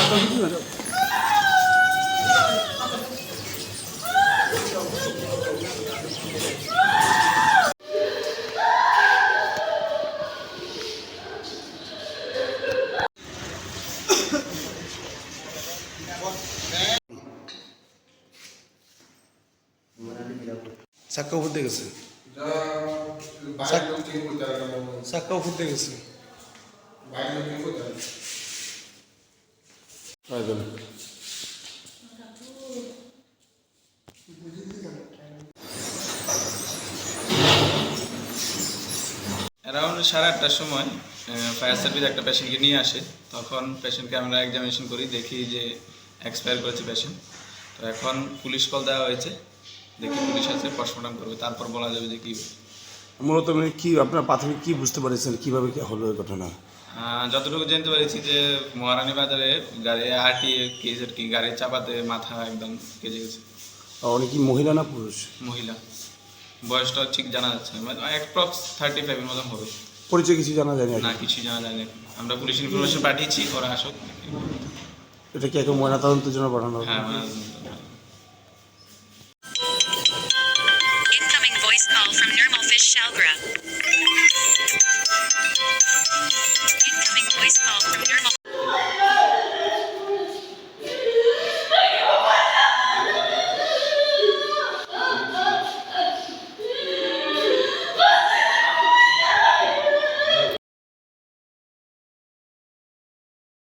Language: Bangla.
চাক্কা উপর দিয়ে গেছে, চাক্কা উপর দিয়ে গেছে। অ্যারাউন্ড 8:30টার সময় ফায়ার সার্ভিস একটা পেশেন্টকে নিয়ে আসে। তখন পেশেন্টকে আমরা এক্সামিনেশন করি, দেখি যে এক্সপায়ার করেছে পেশেন্ট। তো এখন পুলিশ কল দেওয়া হয়েছে, দেখি পুলিশ আছে, পোস্টমর্টম করবে, তারপর বলা যাবে যে কী। মূলত মানে কি আপনার প্রাথমিক কি বুঝতে পারছেন, কিভাবে কি হলো এই ঘটনা? যতটুকু জানতে পেরেছি যে মহারানী বাজারে গাড়ি আরটিএ কেস আর কি, গাড়ির চাপাতে মাথা একদম কেজে গেছে। উনি কি মহিলা না পুরুষ? মহিলা, বয়সটা ঠিক জানা যাচ্ছে না, মানে অ্যাপ্রক্স 35-এর মতন হবে। পরিচয় কিছু জানা যায় না, কিছু জানা যায় না। আমরা পুলিশ ইনফরমেশন পাঠিয়েছি, ওরা আসুক। এটা কি এখন ময়নাতদন্তের জন্য পাঠানো হবে? হ্যাঁ, Incoming voice call from Nirmal Fish Shalgra. Incoming voice call from Nirmal